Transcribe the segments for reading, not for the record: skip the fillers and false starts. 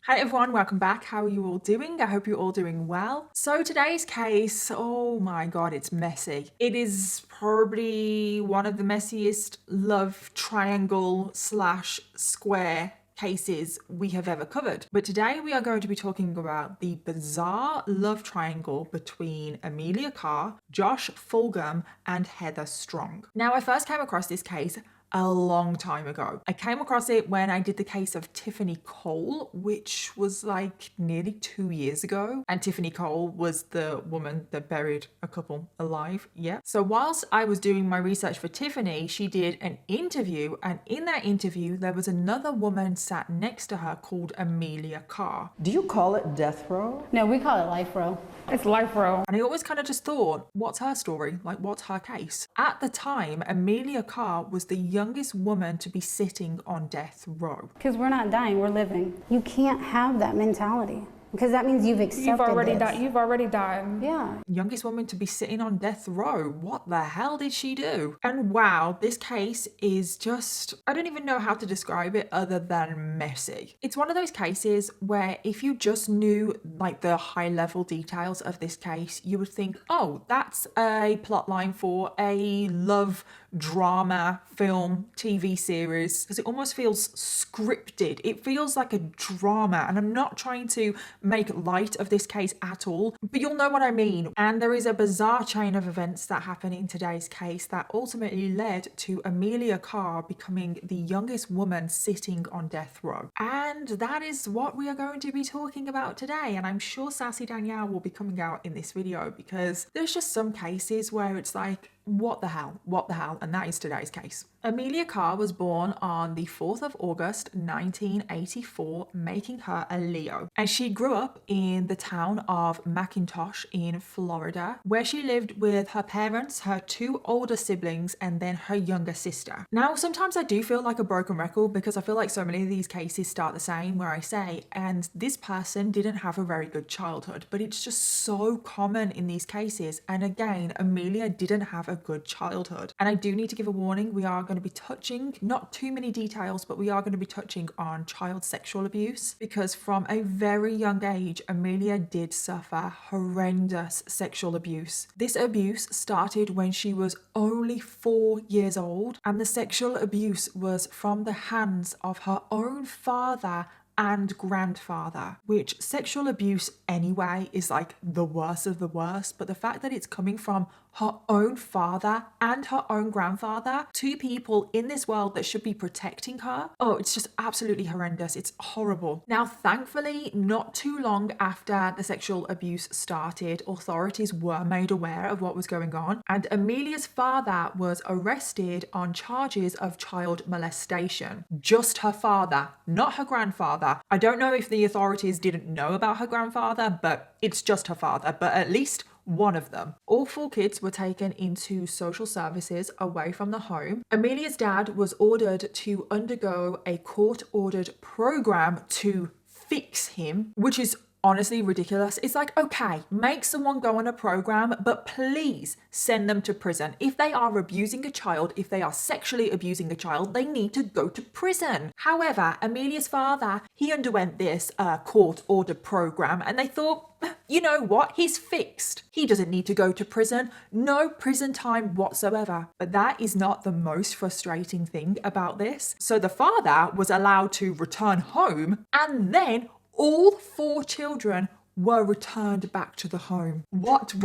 Hi everyone, welcome back. How are you all doing? I hope you're all doing well. So today's case, oh my god, it's messy. It is probably one of the messiest love triangle slash square cases we have ever covered. But today we are going to be talking about the bizarre love triangle between Emilia Carr, Josh Fulgham, and Heather Strong. Now, I first came across this case a long time ago. I came across it when I did the case of Tiffany Cole, which was like nearly 2 years ago. And Tiffany Cole was the woman that buried a couple alive. Yeah. So whilst I was doing my research for Tiffany, she did an interview, and in that interview, there was another woman sat next to her called Emilia Carr. Do you call it death row? No, we call it life row. It's life row. And I always kind of just thought, what's her story? Like, what's her case? At the time, Emilia Carr was the youngest woman to be sitting on death row. Because we're not dying, we're living. You can't have that mentality. Because that means you've accepted You've already this. died. You've already died. Yeah. Youngest woman to be sitting on death row. What the hell did she do? And wow, this case is just, I don't even know how to describe it other than messy. It's one of those cases where if you just knew like the high level details of this case, you would think, oh, that's a plot line for a love drama film TV series, because it almost feels scripted. It feels like a drama, and I'm not trying to make light of this case at all, but you'll know what I mean. And there is a bizarre chain of events that happen in today's case that ultimately led to Emilia Carr becoming the youngest woman sitting on death row. And that is what we are going to be talking about today. And I'm sure Sassy Danielle will be coming out in this video, because there's just some cases where it's like, what the hell? What the hell? And that is today's case. Emilia Carr was born on the 4th of August 1984, making her a Leo. And she grew up in the town of McIntosh in Florida, where she lived with her parents, her 2 older siblings, and then her younger sister. Now, sometimes I do feel like a broken record, because I feel like so many of these cases start the same, where I say, and this person didn't have a very good childhood, but it's just so common in these cases. And again, Amelia didn't have a good childhood. And I do need to give a warning. We are going to be touching, not too many details, but we are going to be touching on child sexual abuse, because from a very young age, Amelia did suffer horrendous sexual abuse. This abuse started when she was only 4 years old, and the sexual abuse was from the hands of her own father and grandfather, which sexual abuse anyway is like the worst of the worst, but the fact that it's coming from her own father and her own grandfather, 2 people in this world that should be protecting her, oh, it's just absolutely horrendous. It's horrible. Now, thankfully, not too long after the sexual abuse started, authorities were made aware of what was going on, and Amelia's father was arrested on charges of child molestation. Just her father, not her grandfather. I don't know if the authorities didn't know about her grandfather, but it's just her father, but at least one of them. All 4 kids were taken into social services away from the home. Amelia's dad was ordered to undergo a court-ordered program to fix him, which is honestly ridiculous. It's like, okay, make someone go on a program, but please send them to prison. If they are abusing a child, if they are sexually abusing a child, they need to go to prison. However, Amelia's father, he underwent this court-ordered program, and they thought, you know what? He's fixed. He doesn't need to go to prison. No prison time whatsoever. But that is not the most frustrating thing about this. So the father was allowed to return home, and then all 4 children were returned back to the home. What?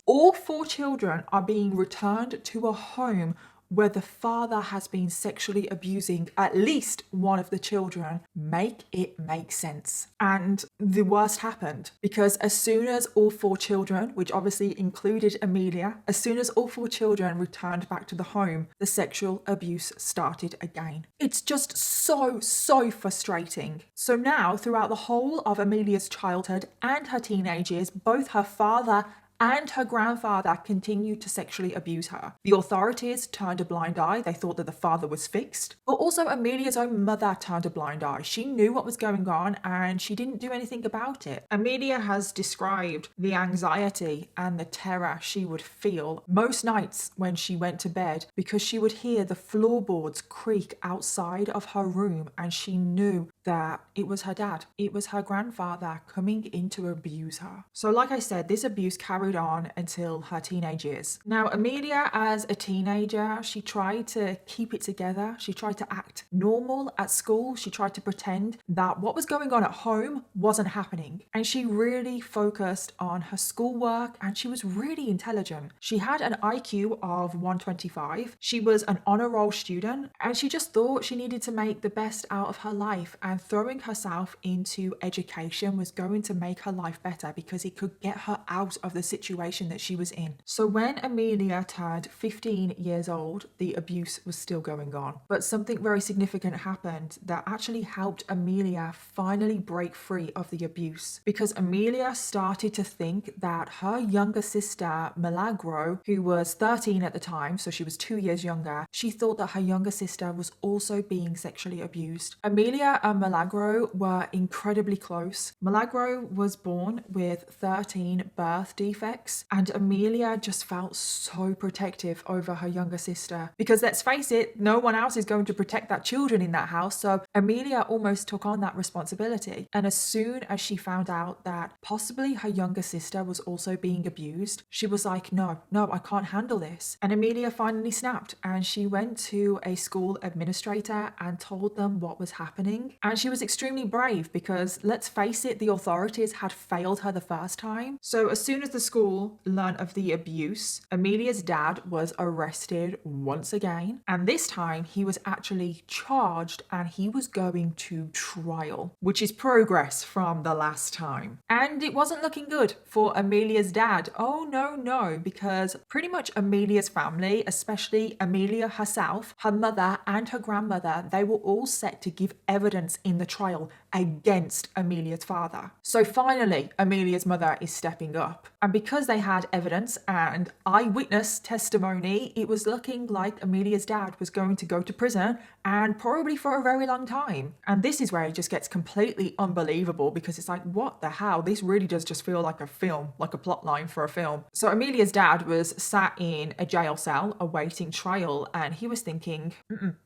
All 4 children are being returned to a home where the father has been sexually abusing at least one of the children. Make it make sense. And the worst happened, because as soon as all 4 children, which obviously included Amelia, as soon as all 4 children returned back to the home, the sexual abuse started again. It's just so frustrating. So now, throughout the whole of Amelia's childhood and her teenage years, both her father and her grandfather continued to sexually abuse her. The authorities turned a blind eye. They thought that the father was fixed. But also Amelia's own mother turned a blind eye. She knew what was going on and she didn't do anything about it. Amelia has described the anxiety and the terror she would feel most nights when she went to bed, because she would hear the floorboards creak outside of her room and she knew that it was her dad. It was her grandfather coming in to abuse her. So like I said, this abuse carried on until her teenage years. Now, Amelia, as a teenager, she tried to keep it together. She tried to act normal at school. She tried to pretend that what was going on at home wasn't happening. And she really focused on her schoolwork, and she was really intelligent. She had an IQ of 125. She was an honor roll student, and she just thought she needed to make the best out of her life, and throwing herself into education was going to make her life better because it could get her out of the situation that she was in. So when Amelia turned 15 years old, the abuse was still going on. But something very significant happened that actually helped Amelia finally break free of the abuse, because Amelia started to think that her younger sister, Milagro, who was 13 at the time, so she was 2 years younger, she thought that her younger sister was also being sexually abused. Amelia and Milagro were incredibly close. Milagro was born with 13 birth defects, and Amelia just felt so protective over her younger sister, because let's face it, no one else is going to protect that children in that house, so Amelia almost took on that responsibility. And as soon as she found out that possibly her younger sister was also being abused, she was like, no, I can't handle this. And Amelia finally snapped, and she went to a school administrator and told them what was happening. And she was extremely brave because, let's face it, the authorities had failed her the first time. So as soon as the school learned of the abuse, Amelia's dad was arrested once again. And this time he was actually charged, and he was going to trial, which is progress from the last time. And it wasn't looking good for Amelia's dad. Oh no, because pretty much Amelia's family, especially Amelia herself, her mother and her grandmother, they were all set to give evidence in the trial against Amelia's father. So finally, Amelia's mother is stepping up. And because they had evidence and eyewitness testimony, it was looking like Amelia's dad was going to go to prison, and probably for a very long time. And this is where it just gets completely unbelievable, because it's like, what the hell? This really does just feel like a film, like a plot line for a film. So Amelia's dad was sat in a jail cell awaiting trial, and he was thinking,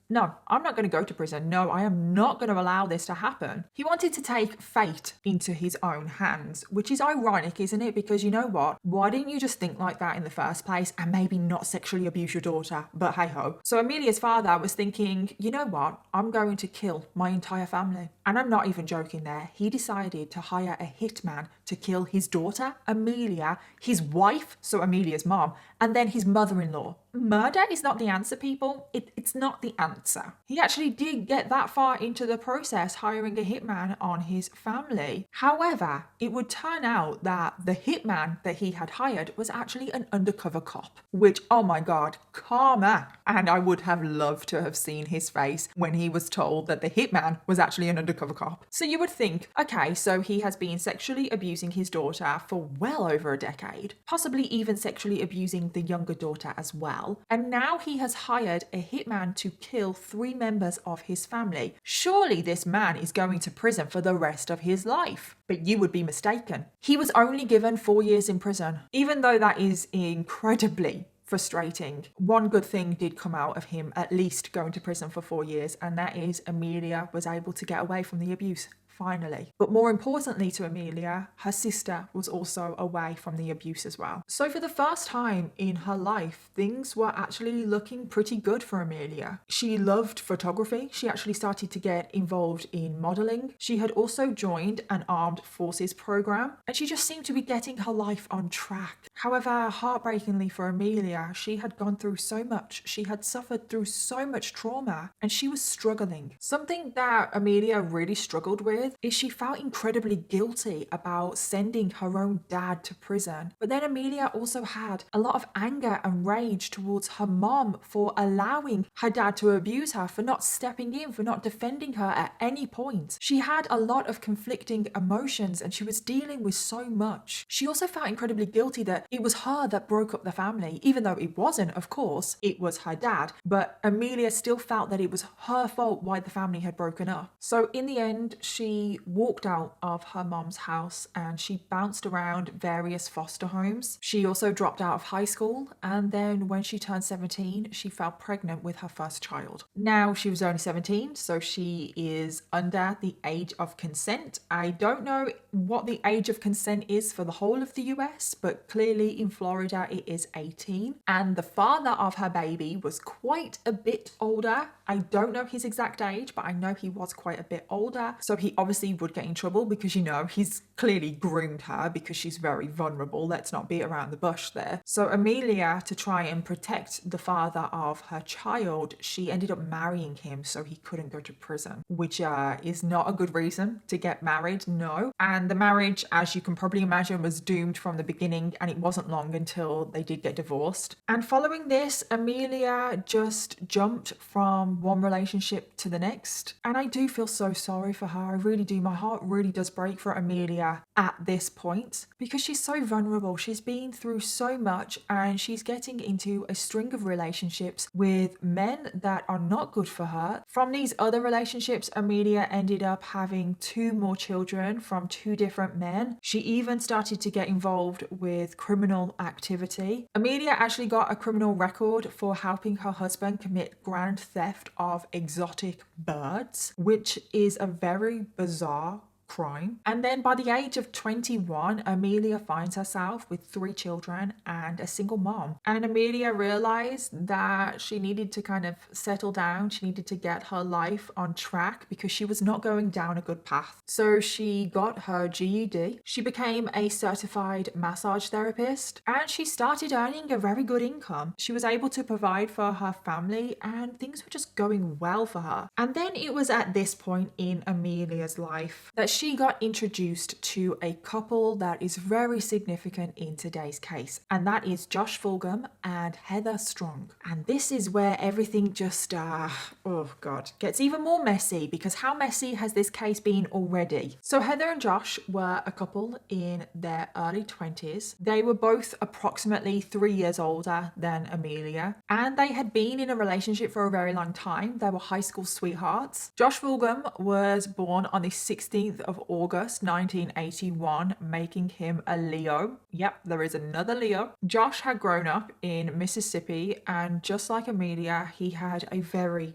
no, I'm not going to go to prison. No, I am not going to allow this to happen. He wanted to take fate into his own hands, which is ironic, isn't it? Because you know what? Why didn't you just think like that in the first place and maybe not sexually abuse your daughter? But hey ho. So Amelia's father was thinking, you know what? I'm going to kill my entire family. And I'm not even joking there. He decided to hire a hitman to kill his daughter, Amelia, his wife, so Amelia's mom, and then his mother-in-law. Murder is not the answer, people. It's not the answer. He actually did get that far into the process, hiring a hitman on his family. However, it would turn out that the hitman that he had hired was actually an undercover cop, which, oh my God, karma. And I would have loved to have seen his face when he was told that the hitman was actually an undercover cop. So you would think, okay, so he has been sexually abusing his daughter for well over a decade, possibly even sexually abusing the younger daughter as well. And now he has hired a hitman to kill 3 members of his family. Surely this man is going to prison for the rest of his life. But you would be mistaken. He was only given 4 years in prison. Even though that is incredibly frustrating, one good thing did come out of him at least going to prison for 4 years, and that is Amelia was able to get away from the abuse. Finally. But more importantly to Amelia, her sister was also away from the abuse as well. So for the first time in her life, things were actually looking pretty good for Amelia. She loved photography. She actually started to get involved in modeling. She had also joined an armed forces program, and she just seemed to be getting her life on track. However, heartbreakingly for Amelia, she had gone through so much. She had suffered through so much trauma, and she was struggling. Something that Amelia really struggled with is she felt incredibly guilty about sending her own dad to prison. But then Amelia also had a lot of anger and rage towards her mom for allowing her dad to abuse her, for not stepping in, for not defending her at any point. She had a lot of conflicting emotions, and she was dealing with so much. She also felt incredibly guilty that It was her that broke up the family, even though it wasn't, of course, it was her dad. But Amelia still felt that it was her fault why the family had broken up. So in the end, she walked out of her mom's house and she bounced around various foster homes. She also dropped out of high school, and then when she turned 17, she fell pregnant with her first child. Now she was only 17, so she is under the age of consent. I don't know what the age of consent is for the whole of the US, but clearly in Florida it is 18. And the father of her baby was quite a bit older. I don't know his exact age, but I know he was quite a bit older. So he obviously would get in trouble because, you know, he's clearly groomed her because she's very vulnerable. Let's not beat around the bush there. So Amelia, to try and protect the father of her child, she ended up marrying him so he couldn't go to prison, which is not a good reason to get married, no. And the marriage, as you can probably imagine, was doomed from the beginning, and it wasn't long until they did get divorced. And following this, Amelia just jumped from one relationship to the next. And I do feel so sorry for her. I really do. My heart really does break for Amelia at this point because she's so vulnerable. She's been through so much and she's getting into a string of relationships with men that are not good for her. From these other relationships, Amelia ended up having 2 more children from 2 different men. She even started to get involved with criminal activity. Amelia actually got a criminal record for helping her husband commit grand theft of exotic birds, which is a very bizarre crime. And then by the age of 21, Amelia finds herself with 3 children and a single mom. And Amelia realized that she needed to kind of settle down. She needed to get her life on track because she was not going down a good path. So she got her GED. She became a certified massage therapist and she started earning a very good income. She was able to provide for her family and things were just going well for her. And then it was at this point in Amelia's life that she got introduced to a couple that is very significant in today's case, and that is Josh Fulgham and Heather Strong. And this is where everything just, oh God, gets even more messy, because how messy has this case been already? So Heather and Josh were a couple in their early 20s. They were both approximately 3 years older than Amelia, and they had been in a relationship for a very long time. They were high school sweethearts. Josh Fulgham was born on the 16th of August 1981, making him a Leo. Yep, there is another Leo. Josh had grown up in Mississippi, and just like Amelia, he had a very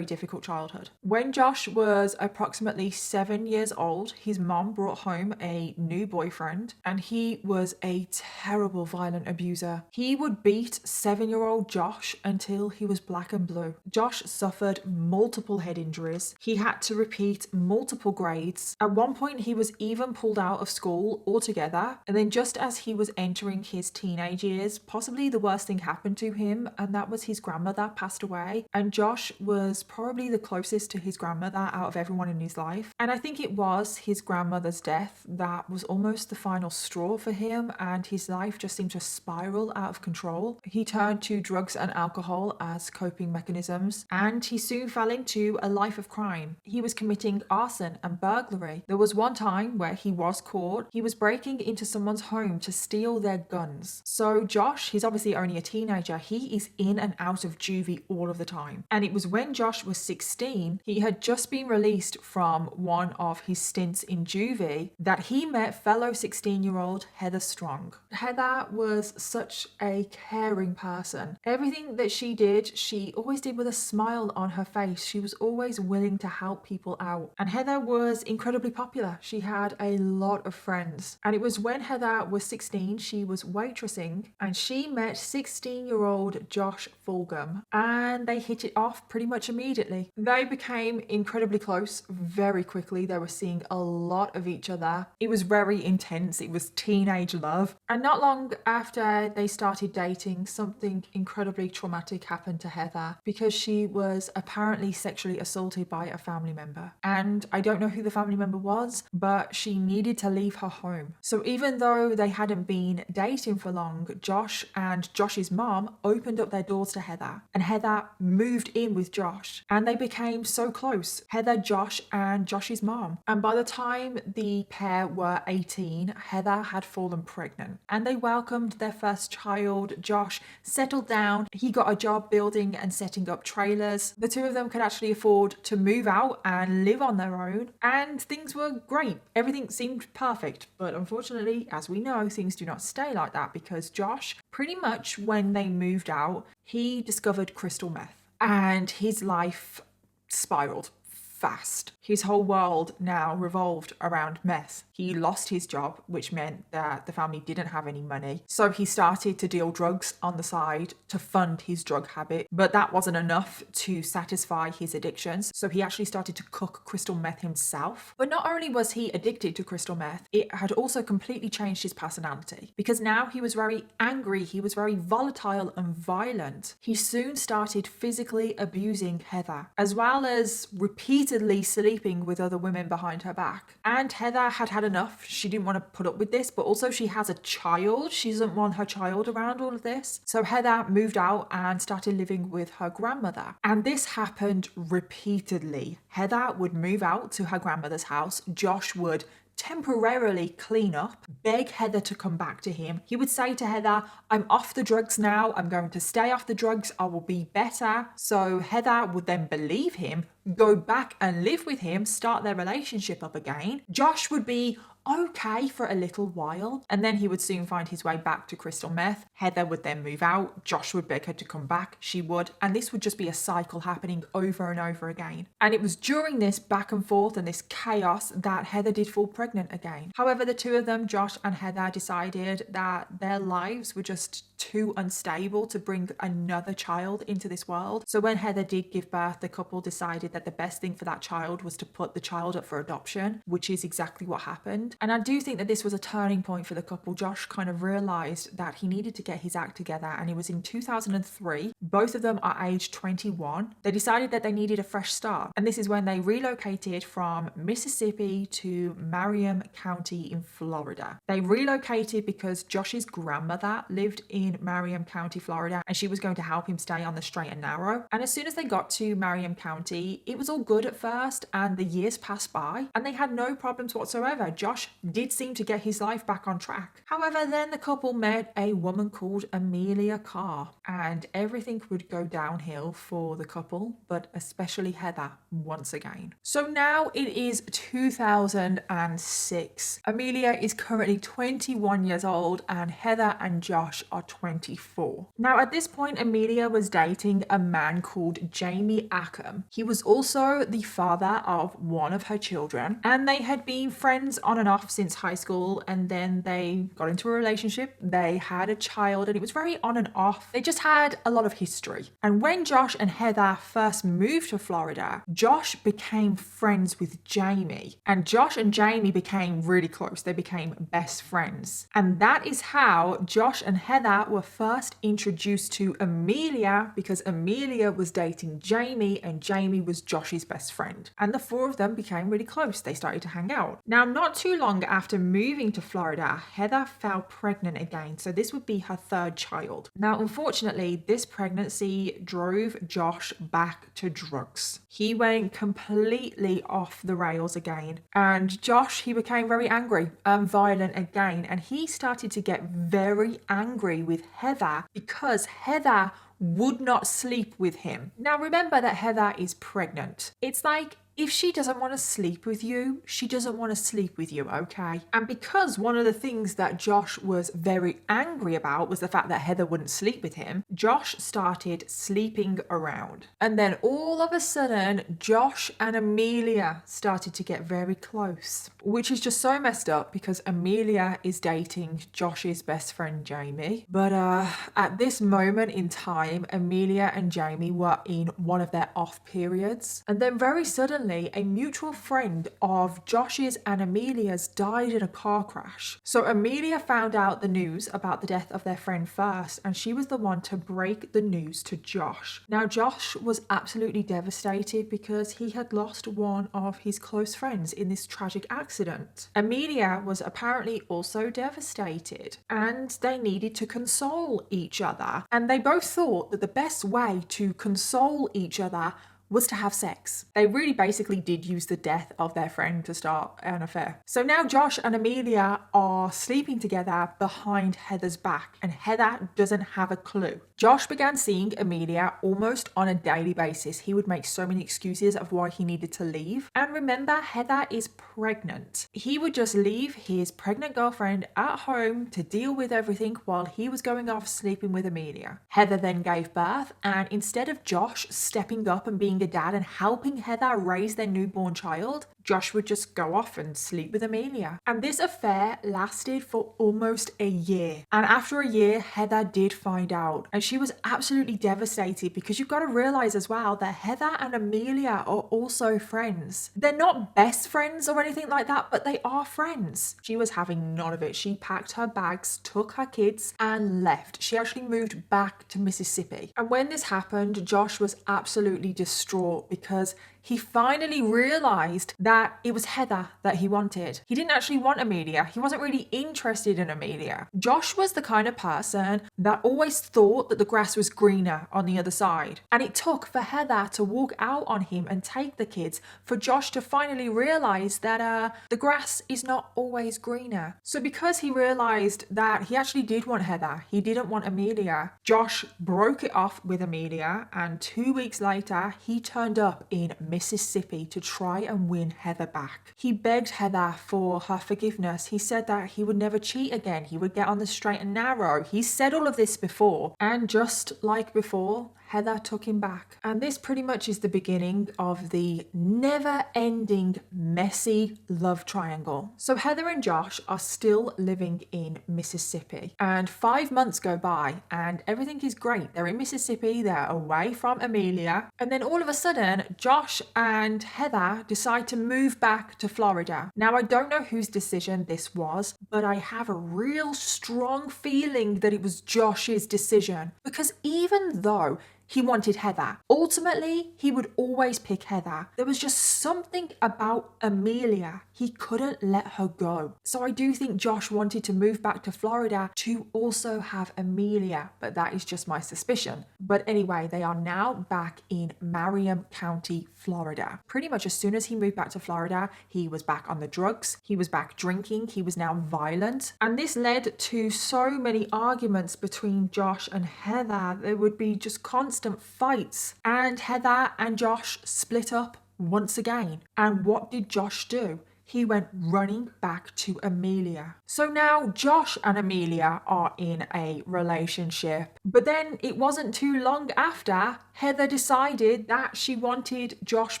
difficult childhood. When Josh was approximately 7 years old, his mom brought home a new boyfriend, and he was a terrible violent abuser. He would beat 7-year-old Josh until he was black and blue. Josh suffered multiple head injuries. He had to repeat multiple grades. At one point, he was even pulled out of school altogether. And then just as he was entering his teenage years, possibly the worst thing happened to him, and that was his grandmother passed away. And Josh was probably the closest to his grandmother out of everyone in his life. And I think it was his grandmother's death that was almost the final straw for him, and his life just seemed to spiral out of control. He turned to drugs and alcohol as coping mechanisms, and he soon fell into a life of crime. He was committing arson and burglary. There was one time where he was caught. He was breaking into someone's home to steal their guns. So Josh, he's obviously only a teenager. He is in and out of juvie all of the time. And it was when Josh was 16, he had just been released from one of his stints in juvie, that he met fellow 16-year-old Heather Strong. Heather was such a caring person. Everything that she did, she always did with a smile on her face. She was always willing to help people out. And Heather was incredibly popular. She had a lot of friends. And it was when Heather was 16, she was waitressing, and she met 16-year-old Josh Fulgham, and they hit it off pretty much immediately. They became incredibly close very quickly. They were seeing a lot of each other. It was very intense. It was teenage love. And not long after they started dating, something incredibly traumatic happened to Heather, because she was apparently sexually assaulted by a family member. And I don't know who the family member was, but she needed to leave her home. So even though they hadn't been dating for long, Josh and Josh's mom opened up their doors to Heather, and Heather moved in with Josh, and they became so close. Heather, Josh, and Josh's mom. And by the time the pair were 18, Heather had fallen pregnant, and they welcomed their first child. Josh settled down. He got a job building and setting up trailers. The two of them could actually afford to move out and live on their own, and things were great. Everything seemed perfect, but unfortunately, as we know, things do not stay like that, because Josh, pretty much when they moved out, he discovered crystal meth, and his life spiraled fast. His whole world now revolved around meth. He lost his job, which meant that the family didn't have any money. So he started to deal drugs on the side to fund his drug habit, but that wasn't enough to satisfy his addictions. So he actually started to cook crystal meth himself. But not only was he addicted to crystal meth, it had also completely changed his personality, because now he was very angry, he was very volatile and violent. He soon started physically abusing Heather, as well as repeatedly sleeping with other women behind her back. And Heather had had enough. She didn't want to put up with this, but also she has a child. She doesn't want her child around all of this. So Heather moved out and started living with her grandmother. And this happened repeatedly. Heather would move out to her grandmother's house. Josh would temporarily clean up, beg Heather to come back to him. He would say to Heather, I'm off the drugs now, I'm going to stay off the drugs, I will be better. So Heather would then believe him, go back and live with him, start their relationship up again. Josh would be okay for a little while, and then he would soon find his way back to crystal meth. Heather would then move out. Josh would beg her to come back. She would, and this would just be a cycle happening over and over again. And it was during this back and forth and this chaos that Heather did fall pregnant again. However, the two of them, Josh and Heather, decided that their lives were just too unstable to bring another child into this world. So when Heather did give birth, the couple decided that the best thing for that child was to put the child up for adoption, which is exactly what happened. And I do think that this was a turning point for the couple. Josh kind of realized that he needed to get his act together, and it was in 2003. Both of them are aged 21. They decided that they needed a fresh start, and this is when they relocated from Mississippi to Marion County in Florida. They relocated because Josh's grandmother lived in Marion County, Florida, and she was going to help him stay on the straight and narrow. And as soon as they got to Marion County, it was all good at first, and the years passed by, and they had no problems whatsoever. Josh did seem to get his life back on track. However, then the couple met a woman called Emilia Carr, and everything would go downhill for the couple, but especially Heather once again. So now it is 2006. Amelia is currently 21 years old, and Heather and Josh are 24. Now at this point, Amelia was dating a man called Jamie Ackham. He was also the father of one of her children, and they had been friends on and off since high school, and then they got into a relationship. They had a child, and it was very on and off. They just had a lot of history. And when Josh and Heather first moved to Florida, Josh became friends with Jamie, and Josh and Jamie became really close. They became best friends, and that is how Josh and Heather were first introduced to Amelia, because Amelia was dating Jamie and Jamie was Josh's best friend, and the four of them became really close. They started to hang out. Now, not too long after moving to Florida, Heather fell pregnant again, so this would be her third child. Now, unfortunately, this pregnancy drove Josh back to drugs. He went completely off the rails again, and Josh, he became very angry and violent again, and he started to get very angry with Heather because Heather would not sleep with him. Now, remember that Heather is pregnant. It's like, if she doesn't want to sleep with you, she doesn't want to sleep with you, okay? And because one of the things that Josh was very angry about was the fact that Heather wouldn't sleep with him, Josh started sleeping around. And then all of a sudden, Josh and Amelia started to get very close, which is just so messed up because Amelia is dating Josh's best friend, Jamie. But at this moment in time, Amelia and Jamie were in one of their off periods. And then very suddenly, suddenly a mutual friend of Josh's and Amelia's died in a car crash. So Amelia found out the news about the death of their friend first, and she was the one to break the news to Josh. Now Josh was absolutely devastated because he had lost one of his close friends in this tragic accident. Amelia was apparently also devastated, and they needed to console each other. And they both thought that the best way to console each other was to have sex. They really basically did use the death of their friend to start an affair. So now Josh and Amelia are sleeping together behind Heather's back, and Heather doesn't have a clue. Josh began seeing Amelia almost on a daily basis. He would make so many excuses of why he needed to leave. And remember, Heather is pregnant. He would just leave his pregnant girlfriend at home to deal with everything while he was going off sleeping with Amelia. Heather then gave birth, and instead of Josh stepping up and being a dad and helping Heather raise their newborn child, Josh would just go off and sleep with Amelia. And this affair lasted for almost a year. And after a year, Heather did find out. And she was absolutely devastated, because you've got to realize as well that Heather and Amelia are also friends. They're not best friends or anything like that, but they are friends. She was having none of it. She packed her bags, took her kids, and left. She actually moved back to Mississippi. And when this happened, Josh was absolutely distraught, because he finally realized that it was Heather that he wanted. He didn't actually want Amelia. He wasn't really interested in Amelia. Josh was the kind of person that always thought that the grass was greener on the other side. And it took for Heather to walk out on him and take the kids for Josh to finally realize that the grass is not always greener. So because he realized that he actually did want Heather, he didn't want Amelia, Josh broke it off with Amelia, and 2 weeks later, he turned up in Mississippi to try and win Heather back. He begged Heather for her forgiveness. He said that he would never cheat again. He would get on the straight and narrow. He said all of this before, and just like before, Heather took him back. And this pretty much is the beginning of the never-ending, messy love triangle. So Heather and Josh are still living in Mississippi. And 5 months go by and everything is great. They're in Mississippi, they're away from Amelia. And then all of a sudden, Josh and Heather decide to move back to Florida. Now, I don't know whose decision this was, but I have a real strong feeling that it was Josh's decision. Because even though he wanted Heather, ultimately, he would always pick Heather. There was just something about Amelia. He couldn't let her go. So I do think Josh wanted to move back to Florida to also have Amelia, but that is just my suspicion. But anyway, they are now back in Marion County, Florida. Pretty much as soon as he moved back to Florida, he was back on the drugs, he was back drinking, he was now violent. And this led to so many arguments between Josh and Heather. There would be just constant fights, and Heather and Josh split up once again. And what did Josh do? He went running back to Amelia. So now Josh and Amelia are in a relationship. But then it wasn't too long after Heather decided that she wanted Josh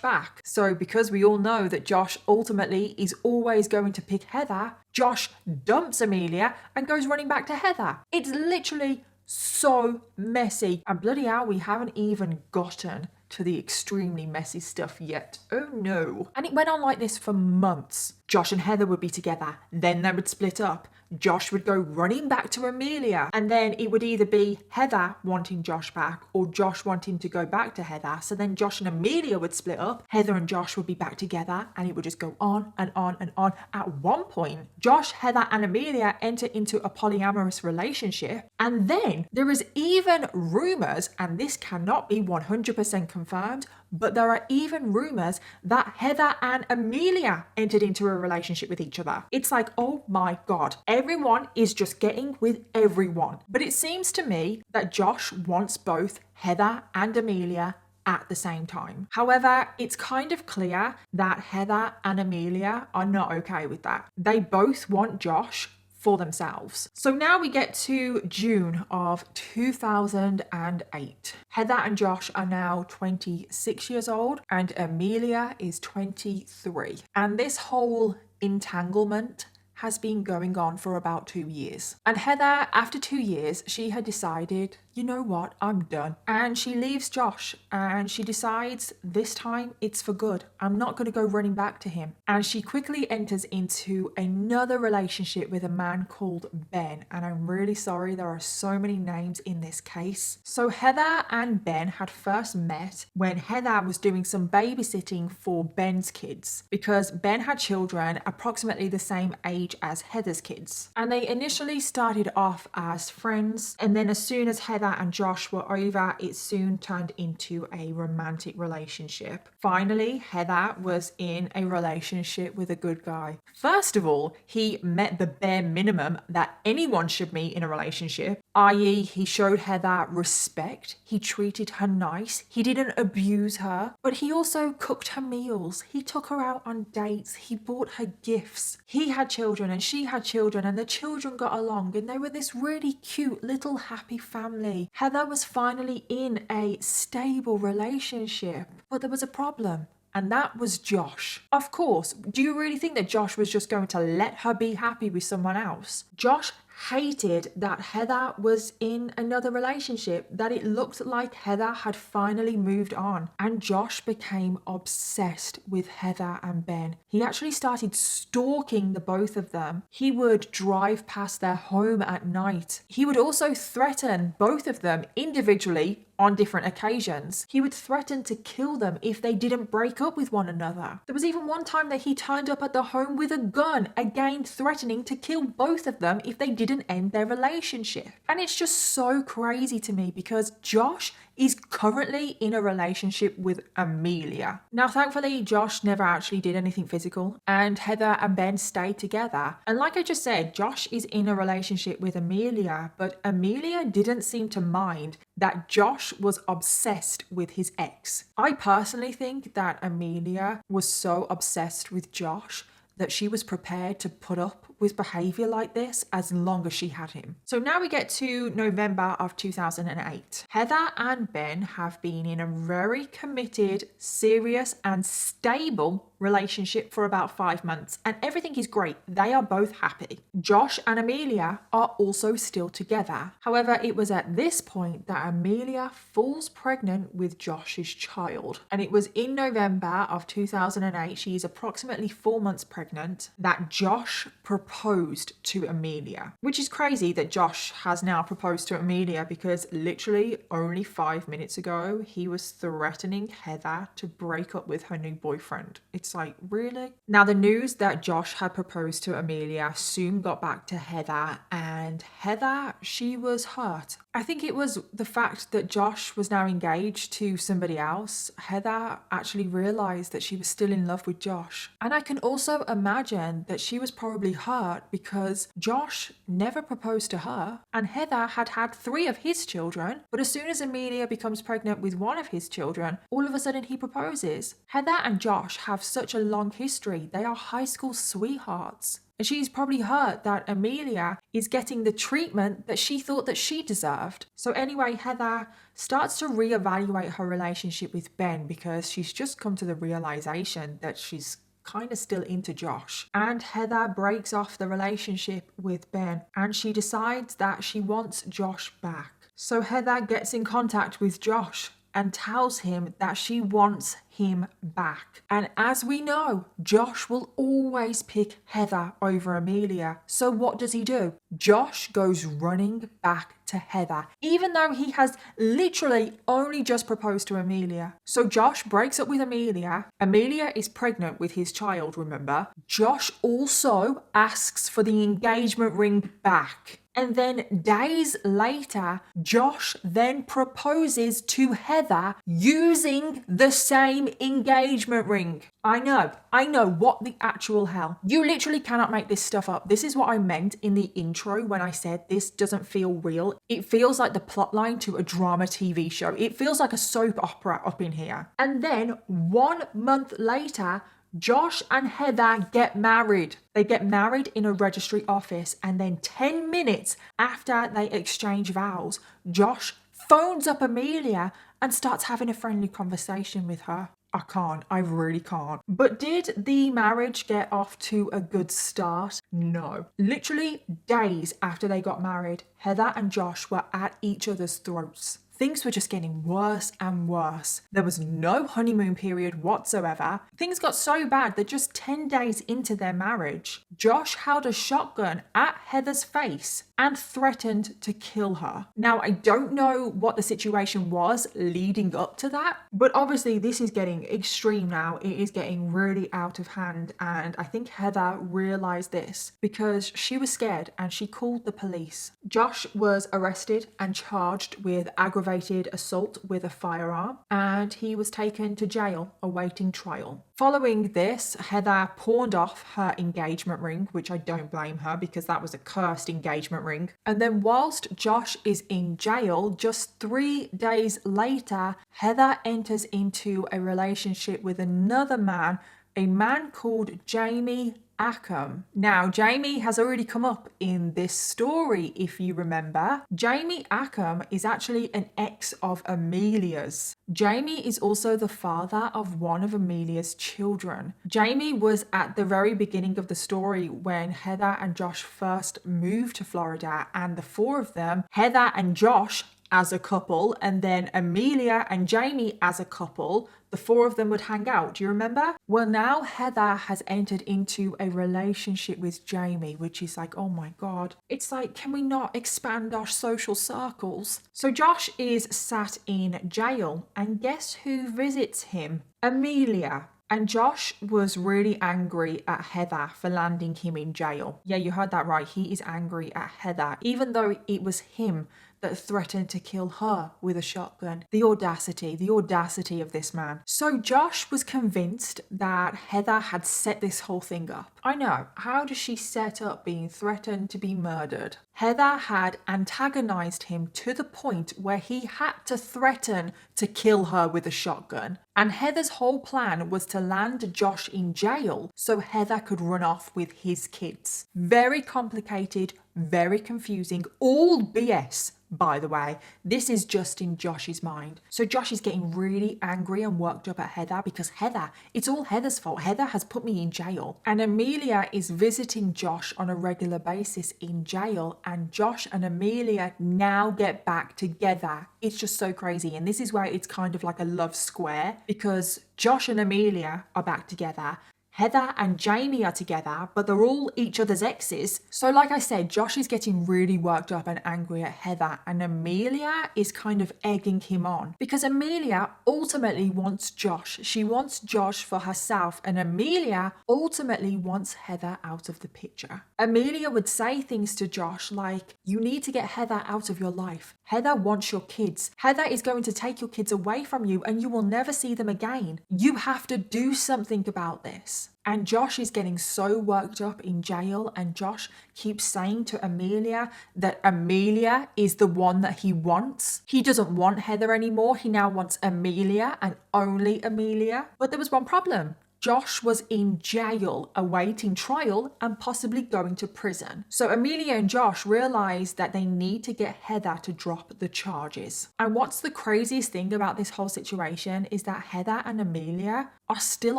back. So because we all know that Josh ultimately is always going to pick Heather, Josh dumps Amelia and goes running back to Heather. It's literally so messy. And bloody hell, we haven't even gotten to the extremely messy stuff yet. Oh no. And it went on like this for months. Josh and Heather would be together, then they would split up. Josh would go running back to Amelia, and then it would either be Heather wanting Josh back or Josh wanting to go back to Heather. So then Josh and Amelia would split up, Heather and Josh would be back together, and it would just go on and on and on. At one point, Josh, Heather and Amelia enter into a polyamorous relationship, and then there is even rumors, and this cannot be 100% confirmed, but there are even rumors that Heather and Amelia entered into a relationship with each other. It's like, oh my God, everyone is just getting with everyone. But it seems to me that Josh wants both Heather and Amelia at the same time. However, it's kind of clear that Heather and Amelia are not okay with that. They both want Josh for themselves. So now we get to June of 2008. Heather and Josh are now 26 years old and Amelia is 23. And this whole entanglement has been going on for about 2 years. And Heather, after 2 years, she had decided you know what, I'm done. And she leaves Josh and she decides this time it's for good. I'm not going to go running back to him. And she quickly enters into another relationship with a man called Ben. And I'm really sorry, there are so many names in this case. So Heather and Ben had first met when Heather was doing some babysitting for Ben's kids, because Ben had children approximately the same age as Heather's kids. And they initially started off as friends, and then as soon as Heather and Josh were over, it soon turned into a romantic relationship. Finally, Heather was in a relationship with a good guy. First of all, he met the bare minimum that anyone should meet in a relationship, i.e. he showed Heather respect, he treated her nice, he didn't abuse her, but he also cooked her meals, he took her out on dates, he bought her gifts. He had children and she had children, and the children got along and they were this really cute little happy family. Heather was finally in a stable relationship, but there was a problem. And that was Josh. Of course, do you really think that Josh was just going to let her be happy with someone else? Josh hated that Heather was in another relationship, that it looked like Heather had finally moved on. And Josh became obsessed with Heather and Ben. He actually started stalking the both of them. He would drive past their home at night. He would also threaten both of them individually on different occasions. He would threaten to kill them if they didn't break up with one another. There was even one time that he turned up at the home with a gun, again threatening to kill both of them if they didn't end their relationship. And it's just so crazy to me because Josh is currently in a relationship with Amelia. Now, thankfully, Josh never actually did anything physical, and Heather and Ben stayed together. And like I just said, Josh is in a relationship with Amelia, but Amelia didn't seem to mind that Josh was obsessed with his ex. I personally think that Amelia was so obsessed with Josh that she was prepared to put up with behavior like this as long as she had him. So now we get to November of 2008. Heather and Ben have been in a very committed, serious and stable relationship for about 5 months, and everything is great. They are both happy. Josh and Amelia are also still together. However, it was at this point that Amelia falls pregnant with Josh's child. And it was in November of 2008, she is approximately 4 months pregnant, that Josh proposed to Amelia. Which is crazy that Josh has now proposed to Amelia, because literally only 5 minutes ago, he was threatening Heather to break up with her new boyfriend. It's like, really? Now, the news that Josh had proposed to Amelia soon got back to Heather, and Heather, she was hurt. I think it was the fact that Josh was now engaged to somebody else. Heather actually realized that she was still in love with Josh. And I can also imagine that she was probably hurt because Josh never proposed to her, and Heather had had 3 of his children, but as soon as Amelia becomes pregnant with 1 of his children, all of a sudden he proposes. Heather and Josh have such a long history. They are high school sweethearts. And she's probably hurt that Amelia is getting the treatment that she thought that she deserved. So anyway, Heather starts to reevaluate her relationship with Ben, because she's just come to the realization that she's kind of still into Josh. And Heather breaks off the relationship with Ben, and she decides that she wants Josh back. So Heather gets in contact with Josh and tells him that she wants him back. And as we know, Josh will always pick Heather over Amelia. So what does he do? Josh goes running back to Heather, even though he has literally only just proposed to Amelia. So Josh breaks up with Amelia. Amelia is pregnant with his child, remember? Josh also asks for the engagement ring back. And then days later, Josh then proposes to Heather using the same engagement ring. I know, what the actual hell? You literally cannot make this stuff up. This is what I meant in the intro when I said this doesn't feel real. It feels like the plotline to a drama TV show. It feels like a soap opera up in here. And then 1 month later, Josh and Heather get married. They get married in a registry office, and then 10 minutes after they exchange vows, Josh phones up Amelia and starts having a friendly conversation with her. I can't. I really can't. But did the marriage get off to a good start? No. Literally days after they got married, Heather and Josh were at each other's throats. Things were just getting worse and worse. There was no honeymoon period whatsoever. Things got so bad that just 10 days into their marriage, Josh held a shotgun at Heather's face and threatened to kill her. Now, I don't know what the situation was leading up to that, but obviously this is getting extreme now. It is getting really out of hand, and I think Heather realized this because she was scared and she called the police. Josh was arrested and charged with aggravated assault with a firearm, and he was taken to jail awaiting trial. Following this, Heather pawned off her engagement ring, which I don't blame her because that was a cursed engagement ring. And then whilst Josh is in jail, just 3 days later, Heather enters into a relationship with another man, a man called Jamie Ackham. Now, Jamie has already come up in this story, if you remember. Jamie Ackham is actually an ex of Amelia's. Jamie is also the father of one of Amelia's children. Jamie was at the very beginning of the story when Heather and Josh first moved to Florida, and the four of them, Heather and Josh as a couple, and then Amelia and Jamie as a couple, the four of them would hang out. Do you remember? Well, now Heather has entered into a relationship with Jamie, which is like, oh my God. It's like, can we not expand our social circles? So Josh is sat in jail, and guess who visits him? Amelia. And Josh was really angry at Heather for landing him in jail. Yeah, you heard that right. He is angry at Heather, even though it was him that threatened to kill her with a shotgun. The audacity of this man. So Josh was convinced that Heather had set this whole thing up. I know, how does she set up being threatened to be murdered? Heather had antagonized him to the point where he had to threaten to kill her with a shotgun. And Heather's whole plan was to land Josh in jail so Heather could run off with his kids. Very complicated, very confusing, all BS. By the way, this is just in Josh's mind. So Josh is getting really angry and worked up at Heather because Heather, it's all Heather's fault. Heather has put me in jail. And Amelia is visiting Josh on a regular basis in jail, and Josh and Amelia now get back together. It's just so crazy. And this is where it's kind of like a love square because Josh and Amelia are back together. Heather and Jamie are together, but they're all each other's exes. So like I said, Josh is getting really worked up and angry at Heather, and Amelia is kind of egging him on because Amelia ultimately wants Josh. She wants Josh for herself, and Amelia ultimately wants Heather out of the picture. Amelia would say things to Josh like, you need to get Heather out of your life. Heather wants your kids. Heather is going to take your kids away from you and you will never see them again. You have to do something about this. And Josh is getting so worked up in jail, and Josh keeps saying to Amelia that Amelia is the one that he wants. He doesn't want Heather anymore. He now wants Amelia and only Amelia. But there was one problem. Josh was in jail awaiting trial and possibly going to prison. So Amelia and Josh realize that they need to get Heather to drop the charges. And what's the craziest thing about this whole situation is that Heather and Amelia are still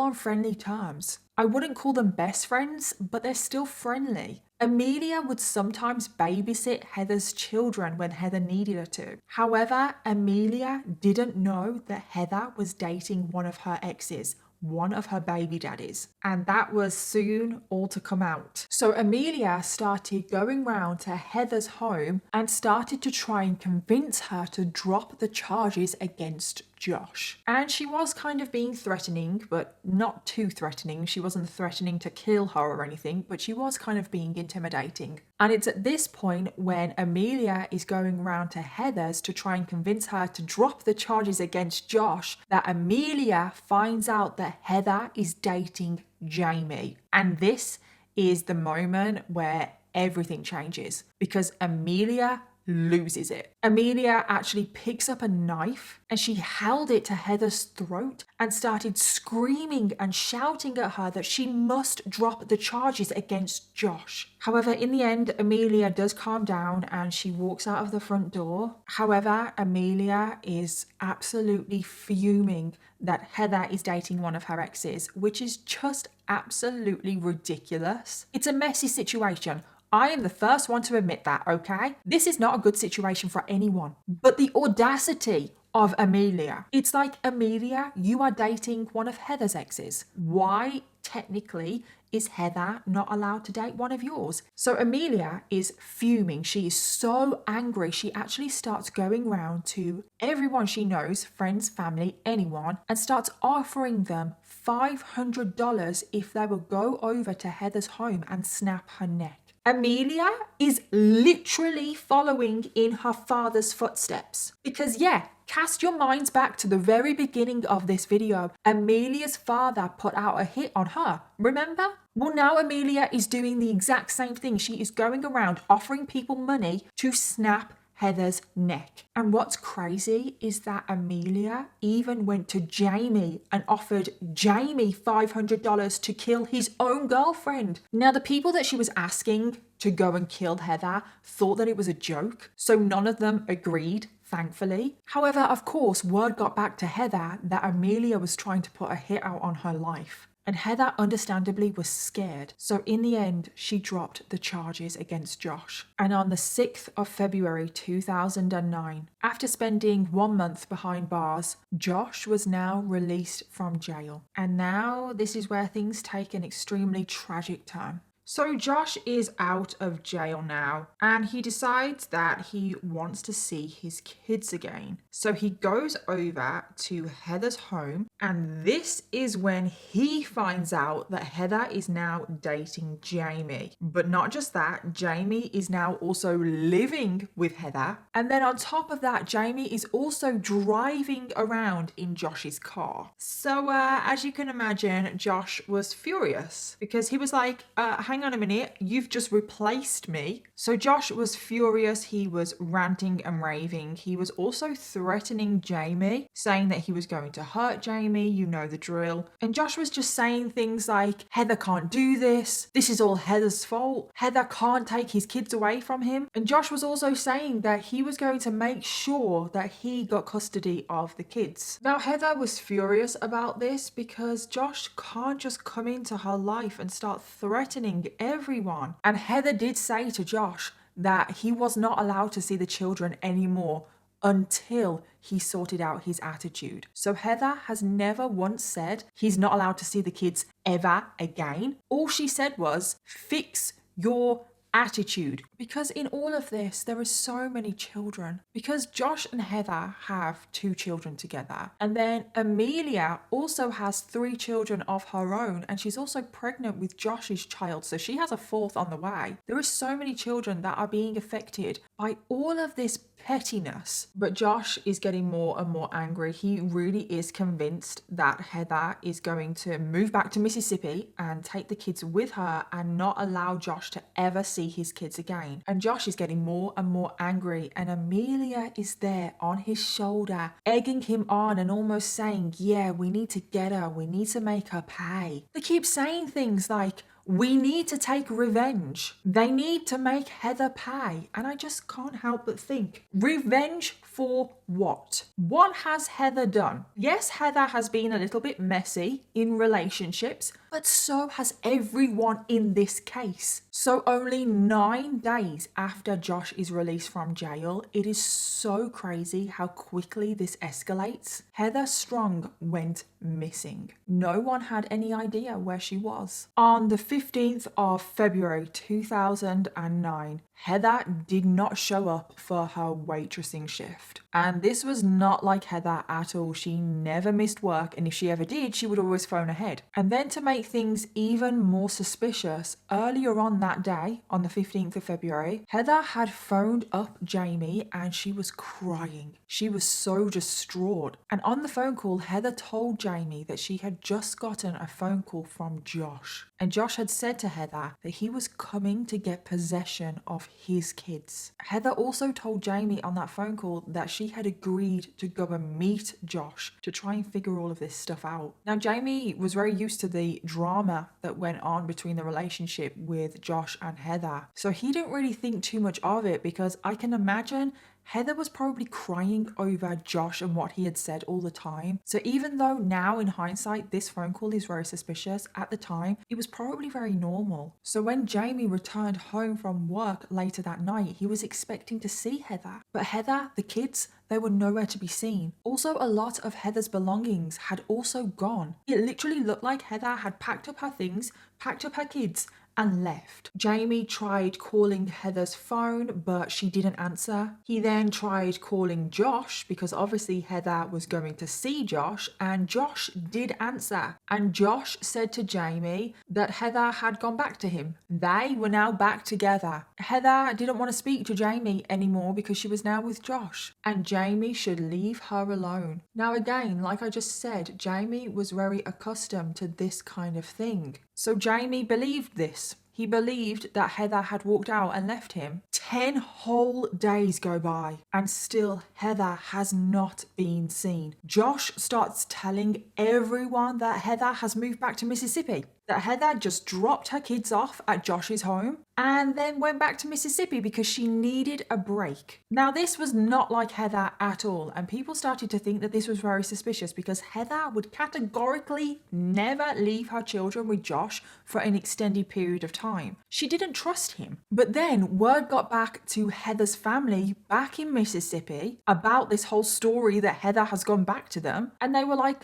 on friendly terms. I wouldn't call them best friends, but they're still friendly. Amelia would sometimes babysit Heather's children when Heather needed her to. However, Amelia didn't know that Heather was dating one of her exes, one of her baby daddies, and that was soon all to come out. So Amelia started going round to Heather's home and started to try and convince her to drop the charges against Josh. And she was kind of being threatening, but not too threatening. She wasn't threatening to kill her or anything, but she was kind of being intimidating. And it's at this point when Amelia is going round to Heather's to try and convince her to drop the charges against Josh that Amelia finds out that Heather is dating Jamie. And this is the moment where everything changes because Amelia loses it. Amelia actually picks up a knife and she held it to Heather's throat and started screaming and shouting at her that she must drop the charges against Josh. However, in the end, Amelia does calm down and she walks out of the front door. However, Amelia is absolutely fuming that Heather is dating one of her exes, which is just absolutely ridiculous. It's a messy situation. I am the first one to admit that, okay? This is not a good situation for anyone. But the audacity of Amelia. It's like, Amelia, you are dating one of Heather's exes. Why, technically, is Heather not allowed to date one of yours? So Amelia is fuming. She is so angry. She actually starts going around to everyone she knows, friends, family, anyone, and starts offering them $500 if they will go over to Heather's home and snap her neck. Amelia is literally following in her father's footsteps. Because yeah, cast your minds back to the very beginning of this video. Amelia's father put out a hit on her, remember? Well, now Amelia is doing the exact same thing. She is going around offering people money to snap Heather's neck. And what's crazy is that Amelia even went to Jamie and offered Jamie $500 to kill his own girlfriend. Now, the people that she was asking to go and kill Heather thought that it was a joke, so none of them agreed, thankfully. However, of course, word got back to Heather that Amelia was trying to put a hit out on her life. And Heather understandably was scared. So in the end, she dropped the charges against Josh. And on the 6th of February 2009, after spending 1 month behind bars, Josh was now released from jail. And now this is where things take an extremely tragic turn. So Josh is out of jail now and he decides that he wants to see his kids again. So he goes over to Heather's home and this is when he finds out that Heather is now dating Jamie. But not just that, Jamie is now also living with Heather. And then on top of that, Jamie is also driving around in Josh's car. So as you can imagine, Josh was furious because he was like, hang on a minute, you've just replaced me. So Josh was furious. He was ranting and raving. He was also threatening Jamie, saying that he was going to hurt Jamie, you know the drill. And Josh was just saying things like, Heather can't do this. This is all Heather's fault. Heather can't take his kids away from him. And Josh was also saying that he was going to make sure that he got custody of the kids. Now Heather was furious about this because Josh can't just come into her life and start threatening everyone. And Heather did say to Josh that he was not allowed to see the children anymore until he sorted out his attitude. So Heather has never once said he's not allowed to see the kids ever again. All she said was, fix your attitude. Because in all of this, there are so many children. Because Josh and Heather have 2 children together. And then Amelia also has 3 children of her own. And she's also pregnant with Josh's child. So she has a 4th on the way. There are so many children that are being affected by all of this pettiness. But Josh is getting more and more angry. He really is convinced that Heather is going to move back to Mississippi and take the kids with her and not allow Josh to ever see his kids again. And Josh is getting more and more angry, and Amelia is there on his shoulder, egging him on and almost saying, yeah, we need to get her. We need to make her pay. They keep saying things like, we need to take revenge. They need to make Heather pay. And I just can't help but think, revenge for what? What has Heather done? Yes, Heather has been a little bit messy in relationships, but so has everyone in this case. So only 9 days after Josh is released from jail, it is so crazy how quickly this escalates. Heather Strong went missing. No one had any idea where she was. On the 15th of February 2009, Heather did not show up for her waitressing shift. And this was not like Heather at all. She never missed work, and if she ever did, she would always phone ahead. And then to make things even more suspicious, earlier on that day, on the 15th of February, Heather had phoned up Jamie and she was crying. She was so distraught. And on the phone call, Heather told Jamie that she had just gotten a phone call from Josh. And Josh had said to Heather that he was coming to get possession of his kids. Heather also told Jamie on that phone call that she had agreed to go and meet Josh to try and figure all of this stuff out. Now, Jamie was very used to the drama that went on between the relationship with Josh and Heather. So he didn't really think too much of it, because I can imagine Heather was probably crying over Josh and what he had said all the time. So even though now in hindsight this phone call is very suspicious, at the time it was probably very normal. So when Jamie returned home from work later that night, he was expecting to see Heather. But Heather, the kids, they were nowhere to be seen. Also, a lot of Heather's belongings had also gone. It literally looked like Heather had packed up her things, packed up her kids, and left. Jamie tried calling Heather's phone, but she didn't answer. He then tried calling Josh, because obviously Heather was going to see Josh, and Josh did answer. And Josh said to Jamie that Heather had gone back to him. They were now back together. Heather didn't want to speak to Jamie anymore because she was now with Josh, and Jamie should leave her alone. Now again, like I just said, Jamie was very accustomed to this kind of thing. So Jamie believed this. He believed that Heather had walked out and left him. 10 whole days go by and still Heather has not been seen. Josh starts telling everyone that Heather has moved back to Mississippi, that Heather just dropped her kids off at Josh's home and then went back to Mississippi because she needed a break. Now, this was not like Heather at all, and people started to think that this was very suspicious because Heather would categorically never leave her children with Josh for an extended period of time. She didn't trust him. But then word got back to Heather's family back in Mississippi about this whole story that Heather has gone back to them, and they were like,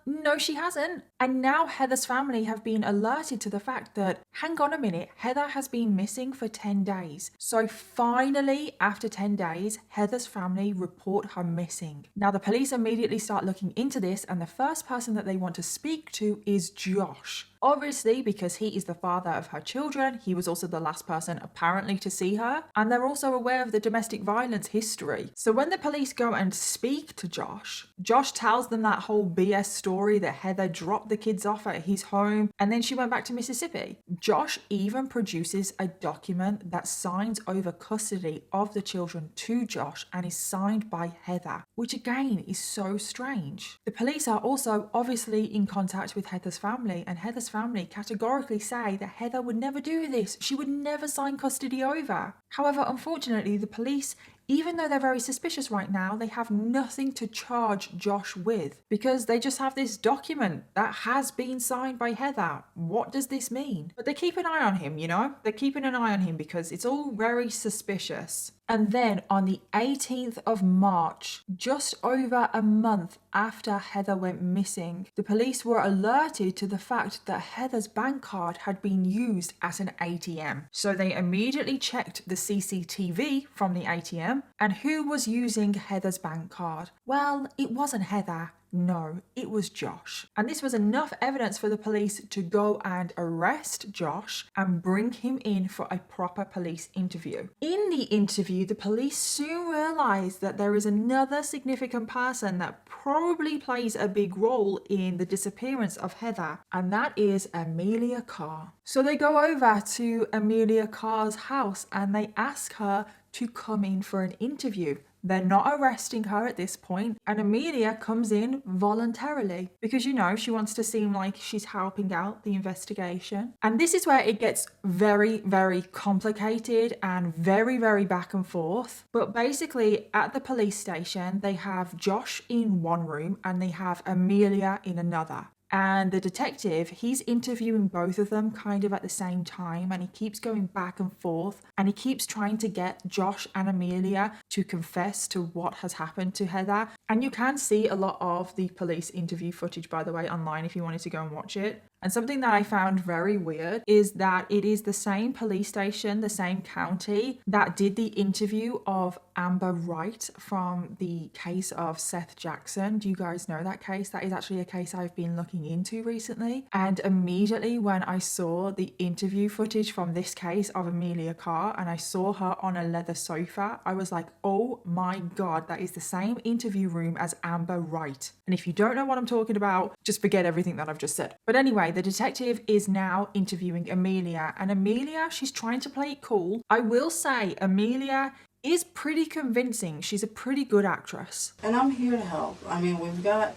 no, she hasn't. And now Heather's family have been alerted to the fact that, hang on a minute, Heather has been missing for 10 days. So finally, after 10 days, Heather's family report her missing. Now the police immediately start looking into this, and the first person that they want to speak to is Josh. Obviously, because he is the father of her children, he was also the last person apparently to see her, and they're also aware of the domestic violence history. So when the police go and speak to Josh, Josh tells them that whole BS story that Heather dropped the kids off at his home and then she went back to Mississippi. Josh even produces a document that signs over custody of the children to Josh and is signed by Heather, which again is so strange. The police are also obviously in contact with Heather's family, and Heather's family categorically say that Heather would never do this. She would never sign custody over. However, unfortunately, the police, even though they're very suspicious right now, they have nothing to charge Josh with because they just have this document that has been signed by Heather. What does this mean? But they keep an eye on him, you know? They're keeping an eye on him because it's all very suspicious. And then on the 18th of March, just over a month after Heather went missing, the police were alerted to the fact that Heather's bank card had been used at an ATM. So they immediately checked the CCTV from the ATM, and who was using Heather's bank card? Well, it wasn't Heather. No, it was Josh. And this was enough evidence for the police to go and arrest Josh and bring him in for a proper police interview. In the interview, the police soon realised that there is another significant person that probably plays a big role in the disappearance of Heather, and that is Emilia Carr. So they go over to Emilia Carr's house and they ask her to come in for an interview. They're not arresting her at this point, and Amelia comes in voluntarily because, you know, she wants to seem like she's helping out the investigation. And this is where it gets very, very complicated and very, very back and forth. But basically, at the police station, they have Josh in one room and they have Amelia in another. And the detective, he's interviewing both of them kind of at the same time, and he keeps going back and forth, and he keeps trying to get Josh and Amelia to confess to what has happened to Heather. And you can see a lot of the police interview footage, by the way, online if you wanted to go and watch it. And something that I found very weird is that it is the same police station, the same county that did the interview of Amber Wright from the case of Seth Jackson. Do you guys know that case? That is actually a case I've been looking into recently. And immediately when I saw the interview footage from this case of Emilia Carr and I saw her on a leather sofa, I was like, oh my God, that is the same interview room as Amber Wright. And if you don't know what I'm talking about, just forget everything that I've just said. But anyway, the detective is now interviewing Amelia, and Amelia, she's trying to play it cool. I will say Amelia is pretty convincing. She's a pretty good actress. And I'm here to help. I mean, we've got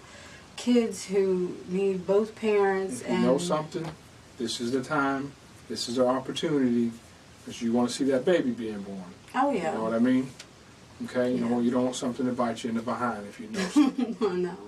kids who need both parents. If you know something, this is the time, this is our opportunity, because you want to see that baby being born. Oh, yeah. You know what I mean? Okay? You don't want something to bite you in the behind if you know something. I know.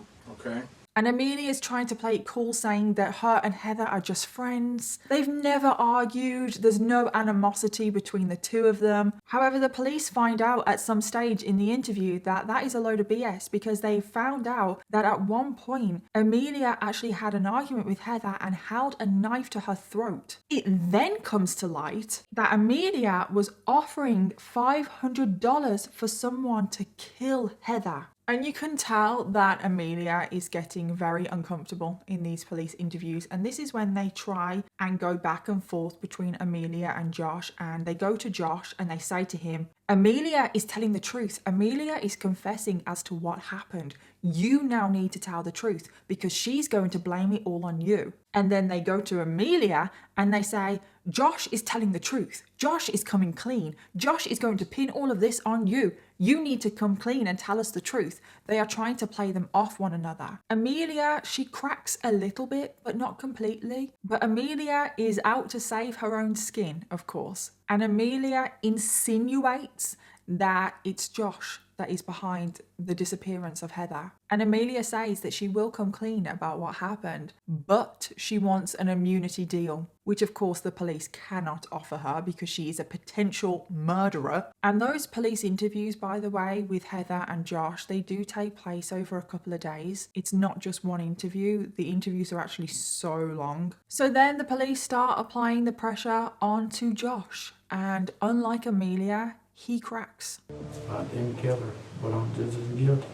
Okay? And Amelia is trying to play it cool, saying that her and Heather are just friends. They've never argued. There's no animosity between the two of them. However, the police find out at some stage in the interview that that is a load of BS, because they found out that at one point, Amelia actually had an argument with Heather and held a knife to her throat. It then comes to light that Amelia was offering $500 for someone to kill Heather. And you can tell that Amelia is getting very uncomfortable in these police interviews. And this is when they try and go back and forth between Amelia and Josh. And they go to Josh and they say to him, Amelia is telling the truth. Amelia is confessing as to what happened. You now need to tell the truth because she's going to blame it all on you. And then they go to Amelia and they say, Josh is telling the truth. Josh is coming clean. Josh is going to pin all of this on you. You need to come clean and tell us the truth. They are trying to play them off one another. Amelia, she cracks a little bit, but not completely. But Amelia is out to save her own skin, of course. And Amelia insinuates that it's Josh that is behind the disappearance of Heather. And Amelia says that she will come clean about what happened, but she wants an immunity deal, which of course the police cannot offer her because she is a potential murderer. And those police interviews, by the way, with Heather and Josh, they do take place over a couple of days. It's not just one interview. The interviews are actually so long. So then the police start applying the pressure onto Josh. And unlike Amelia, he cracks. I didn't kill her, but I'm just as guilty.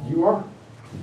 You are?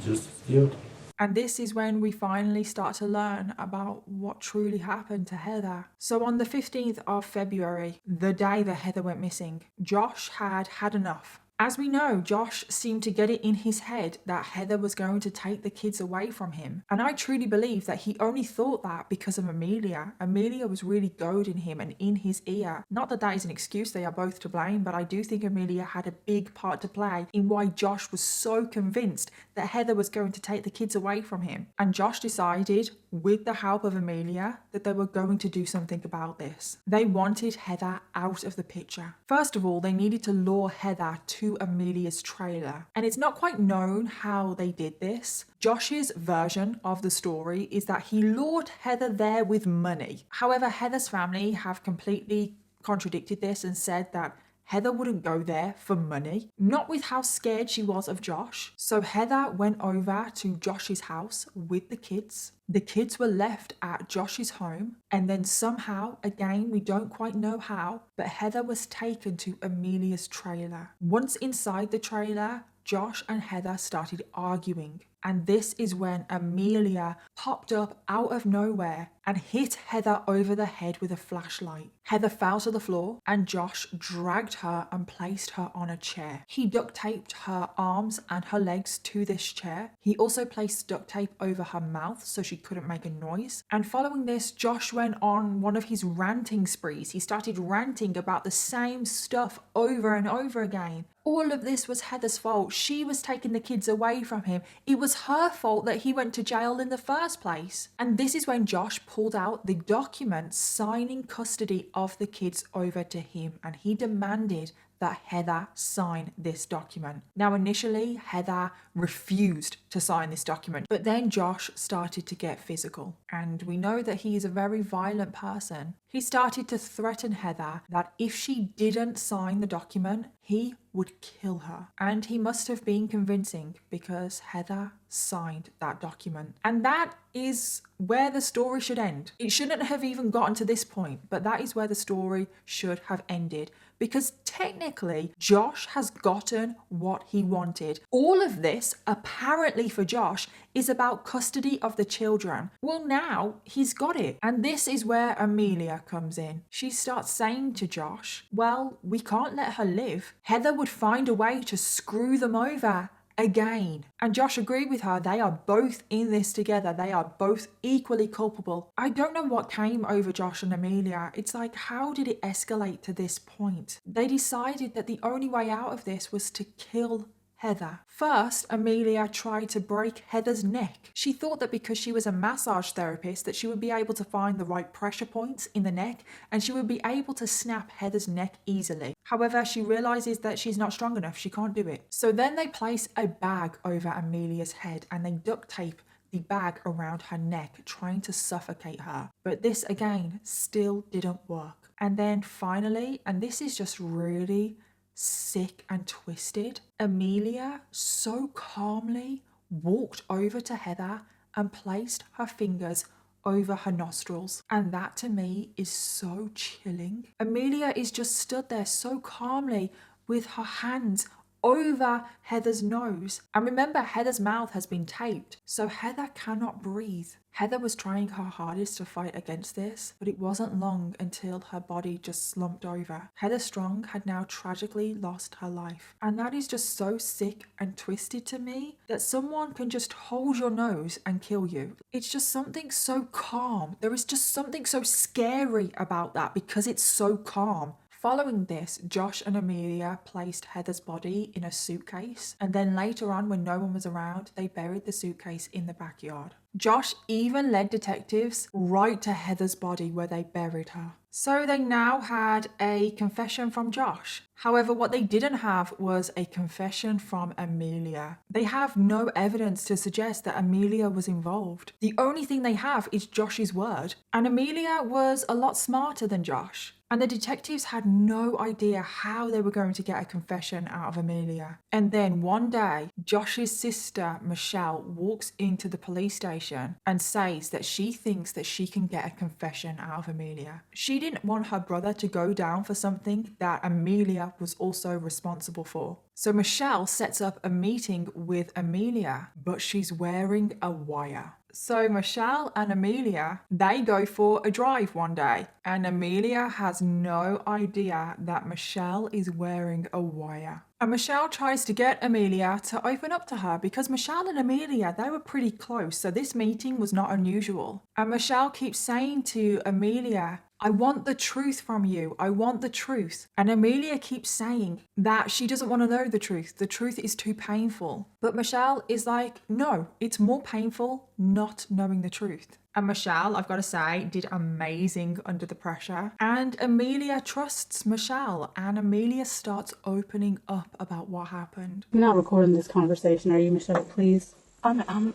Just as guilty. And this is when we finally start to learn about what truly happened to Heather. So on the 15th of February, the day that Heather went missing, Josh had had enough. As we know, Josh seemed to get it in his head that Heather was going to take the kids away from him. And I truly believe that he only thought that because of Amelia. Amelia was really goading him and in his ear. Not that that is an excuse, they are both to blame, but I do think Amelia had a big part to play in why Josh was so convinced that Heather was going to take the kids away from him. And Josh decided, with the help of Amelia, that they were going to do something about this. They wanted Heather out of the picture. First of all, they needed to lure Heather to Amelia's trailer. And it's not quite known how they did this. Josh's version of the story is that he lured Heather there with money. However, Heather's family have completely contradicted this and said that Heather wouldn't go there for money, not with how scared she was of Josh. So Heather went over to Josh's house with the kids. The kids were left at Josh's home, and then somehow, again, we don't quite know how, but Heather was taken to Amelia's trailer. Once inside the trailer, Josh and Heather started arguing. And this is when Amelia popped up out of nowhere and hit Heather over the head with a flashlight. Heather fell to the floor and Josh dragged her and placed her on a chair. He duct taped her arms and her legs to this chair. He also placed duct tape over her mouth so she couldn't make a noise. And following this, Josh went on one of his ranting sprees. He started ranting about the same stuff over and over again. All of this was Heather's fault. She was taking the kids away from him. It was her fault that he went to jail in the first place. And this is when Josh pulled out the documents signing custody of the kids over to him, and he demanded that Heather sign this document. Now, initially, Heather refused to sign this document, but then Josh started to get physical. And we know that he is a very violent person. He started to threaten Heather that if she didn't sign the document, he would kill her. And he must have been convincing because Heather signed that document. And that is where the story should end. It shouldn't have even gotten to this point, but that is where the story should have ended. Because technically, Josh has gotten what he wanted. All of this, apparently for Josh, is about custody of the children. Well, now he's got it. And this is where Amelia comes in. She starts saying to Josh, well, we can't let her live. Heather would find a way to screw them over again. And Josh agreed with her. They are both in this together. They are both equally culpable. I don't know what came over Josh and Amelia. It's like, how did it escalate to this point? They decided that the only way out of this was to kill Heather. First, Amelia tried to break Heather's neck. She thought that because she was a massage therapist that she would be able to find the right pressure points in the neck and she would be able to snap Heather's neck easily. However, she realizes that she's not strong enough. She can't do it. So then they place a bag over Amelia's head and they duct tape the bag around her neck, trying to suffocate her. But this again still didn't work. And then finally, and this is just really sick and twisted, Amelia so calmly walked over to Heather and placed her fingers over her nostrils. And that to me is so chilling. Amelia is just stood there so calmly with her hands over Heather's nose. And remember, Heather's mouth has been taped, so Heather cannot breathe. Heather was trying her hardest to fight against this, but it wasn't long until her body just slumped over. Heather Strong had now tragically lost her life. And that is just so sick and twisted to me, that someone can just hold your nose and kill you. It's just something so calm. There is just something so scary about that because it's so calm. Following this, Josh and Amelia placed Heather's body in a suitcase, and then later on, when no one was around, they buried the suitcase in the backyard. Josh even led detectives right to Heather's body where they buried her. So they now had a confession from Josh. However, what they didn't have was a confession from Amelia. They have no evidence to suggest that Amelia was involved. The only thing they have is Josh's word. And Amelia was a lot smarter than Josh. And the detectives had no idea how they were going to get a confession out of Amelia. And then one day, Josh's sister, Michelle, walks into the police station and says that she thinks that she can get a confession out of Amelia. She didn't want her brother to go down for something that Amelia was also responsible for. So Michelle sets up a meeting with Amelia, but she's wearing a wire. So Michelle and Amelia, they go for a drive one day, and Amelia has no idea that Michelle is wearing a wire. And Michelle tries to get Amelia to open up to her because Michelle and Amelia, they were pretty close, so this meeting was not unusual. And Michelle keeps saying to Amelia, I want the truth from you. I want the truth. And Amelia keeps saying that she doesn't want to know the truth. The truth is too painful. But Michelle is like, no, it's more painful not knowing the truth. And Michelle, I've got to say, did amazing under the pressure. And Amelia trusts Michelle, and Amelia starts opening up about what happened. You're not recording this conversation, are you, Michelle? Please. I'm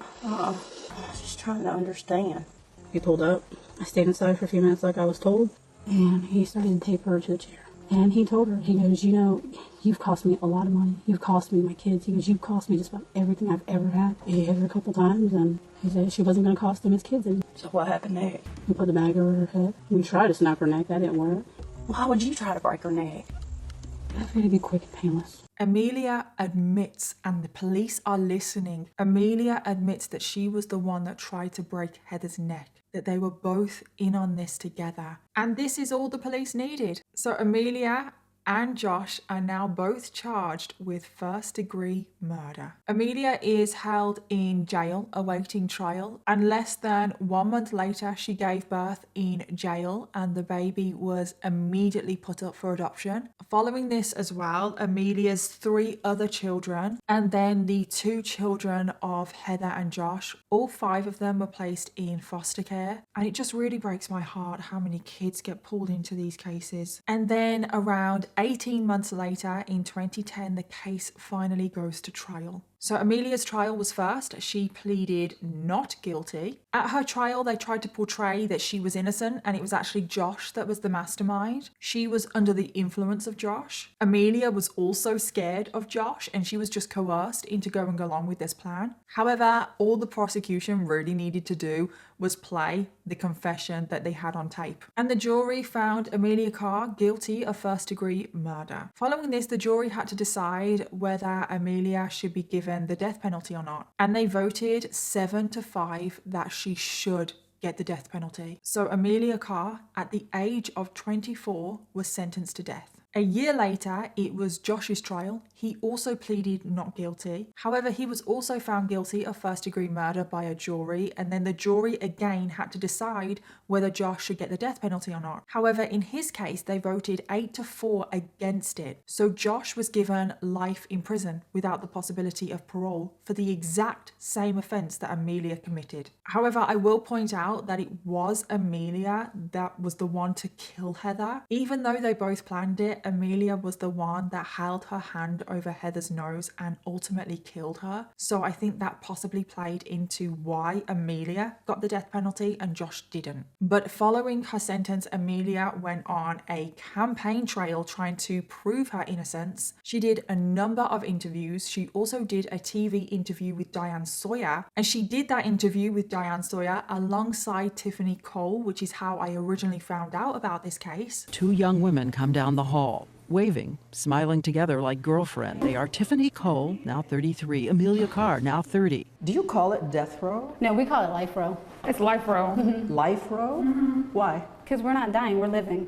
just trying to understand. He pulled up. I stayed inside for a few minutes like I was told. And he started to tape her to the chair. And he told her, he goes, you know, you've cost me a lot of money. You've cost me my kids. He goes, you've cost me just about everything I've ever had. He hit her a couple times and he said she wasn't going to cost him his kids. And so what happened next? He put the bag over her head. We tried to snap her neck. That didn't work. Why would you try to break her neck? I figured it'd be quick and painless. Amelia admits, and the police are listening, Amelia admits that she was the one that tried to break Heather's neck, that they were both in on this together. And this is all the police needed. So Amelia and Josh are now both charged with first-degree murder. Amelia is held in jail awaiting trial, and less than 1 month later she gave birth in jail and the baby was immediately put up for adoption. Following this as well, Amelia's 3 other children and then the 2 children of Heather and Josh, all 5 of them were placed in foster care. And it just really breaks my heart how many kids get pulled into these cases. And then around 18 months later, in 2010, the case finally goes to trial. So Amelia's trial was first. She pleaded not guilty. At her trial, they tried to portray that she was innocent and it was actually Josh that was the mastermind. She was under the influence of Josh. Amelia was also scared of Josh and she was just coerced into going along with this plan. However, all the prosecution really needed to do was play the confession that they had on tape. And the jury found Emilia Carr guilty of first-degree murder. Following this, the jury had to decide whether Amelia should be given the death penalty or not. And they voted 7-5 that she should get the death penalty. So Emilia Carr, at the age of 24, was sentenced to death. A year later, it was Josh's trial. He also pleaded not guilty. However, he was also found guilty of first-degree murder by a jury, and then the jury again had to decide whether Josh should get the death penalty or not. However, in his case, they voted 8-4 against it. So Josh was given life in prison without the possibility of parole for the exact same offence that Amelia committed. However, I will point out that it was Amelia that was the one to kill Heather. Even though they both planned it, Amelia was the one that held her hand over Heather's nose and ultimately killed her. So I think that possibly played into why Amelia got the death penalty and Josh didn't. But following her sentence, Amelia went on a campaign trail trying to prove her innocence. She did a number of interviews. She also did a TV interview with Diane Sawyer, and she did that interview with Diane Sawyer alongside Tiffany Cole, which is how I originally found out about this case. Two young women come down the hall, waving, smiling together like girlfriend. They are Tiffany Cole, now 33, Emilia Carr, now 30. Do you call it death row? No, we call it life row. It's life row. Life row? Why? Because we're not dying, we're living.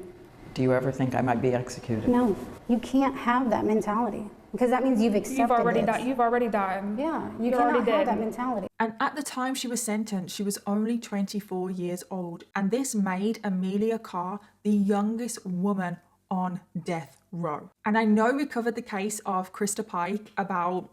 Do you ever think I might be executed? No, you can't have that mentality. Because that means you've accepted You've already this. died. You've already died. Yeah, you You're already cannot have dead. that mentality. And at the time she was sentenced, she was only 24 years old. And this made Emilia Carr the youngest woman on death row. And I know we covered the case of Krista Pike about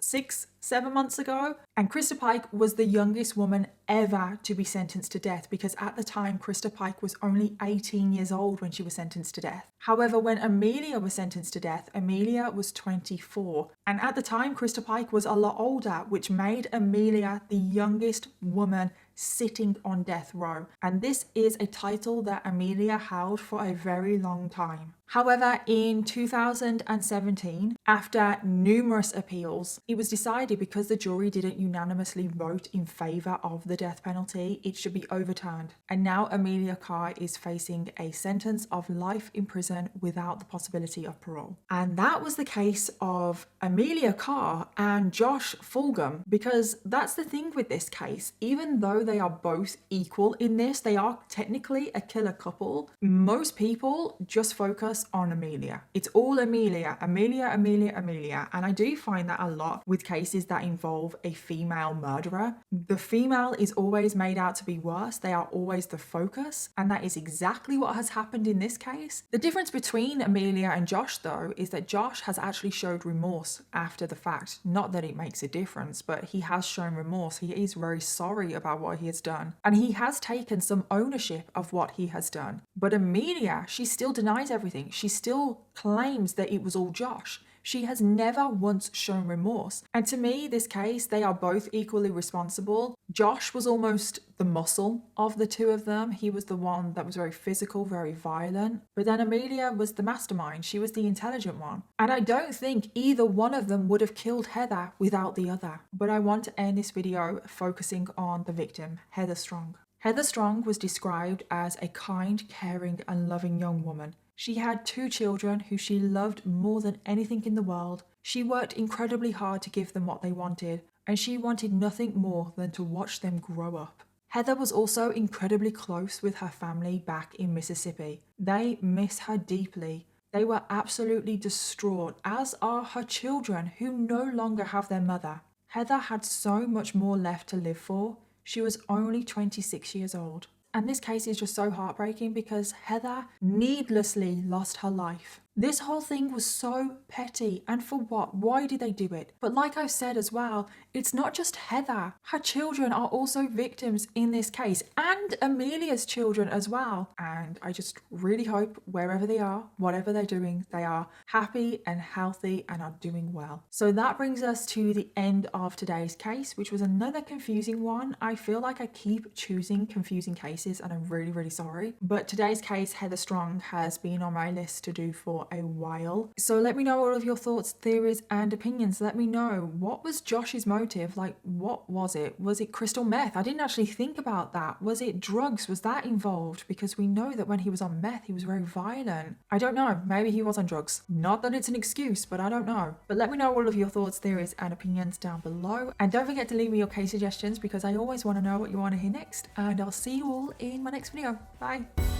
6-7 months ago, and Krista Pike was the youngest woman ever to be sentenced to death, because at the time Krista Pike was only 18 years old when she was sentenced to death. However, when Amelia was sentenced to death, Amelia was 24, and at the time Krista Pike was a lot older, which made Amelia the youngest woman sitting on death row. And this is a title that Amelia held for a very long time. However, in 2017, after numerous appeals, it was decided because the jury didn't unanimously vote in favour of the death penalty, it should be overturned. And now Emilia Carr is facing a sentence of life in prison without the possibility of parole. And that was the case of Emilia Carr and Josh Fulgham, because that's the thing with this case. Even though they are both equal in this, they are technically a killer couple. Most people just focus on Amelia. It's all Amelia, Amelia, Amelia, Amelia. And I do find that a lot with cases that involve a female murderer. The female is always made out to be worse. They are always the focus. And that is exactly what has happened in this case. The difference between Amelia and Josh, though, is that Josh has actually showed remorse after the fact. Not that it makes a difference, but he has shown remorse. He is very sorry about what he has done. And he has taken some ownership of what he has done. But Amelia, she still denies everything. She still claims that it was all Josh. She has never once shown remorse. And to me, this case, they are both equally responsible. Josh was almost the muscle of the two of them. He was the one that was very physical, very violent. But then Amelia was the mastermind. She was the intelligent one. And I don't think either one of them would have killed Heather without the other. But I want to end this video focusing on the victim, Heather Strong. Heather Strong was described as a kind, caring, and loving young woman. She had 2 children who she loved more than anything in the world. She worked incredibly hard to give them what they wanted, and she wanted nothing more than to watch them grow up. Heather was also incredibly close with her family back in Mississippi. They miss her deeply. They were absolutely distraught, as are her children who no longer have their mother. Heather had so much more left to live for. She was only 26 years old. And this case is just so heartbreaking because Heather needlessly lost her life. This whole thing was so petty, and for what? Why did they do it? But like I've said as well, it's not just Heather. Her children are also victims in this case, and Amelia's children as well. And I just really hope wherever they are, whatever they're doing, they are happy and healthy and are doing well. So that brings us to the end of today's case, which was another confusing one. I feel like I keep choosing confusing cases and I'm really, really sorry. But today's case, Heather Strong, has been on my list to do for a while. So let me know all of your thoughts, theories and opinions. Let me know, what was Josh's motive? Like, what was it? Was it crystal meth? I didn't actually think about that. Was it drugs? Was that involved? Because we know that when he was on meth, he was very violent. I don't know. Maybe he was on drugs. Not that it's an excuse, but I don't know. But let me know all of your thoughts, theories and opinions down below. And don't forget to leave me your case suggestions because I always want to know what you want to hear next. And I'll see you all in my next video. Bye.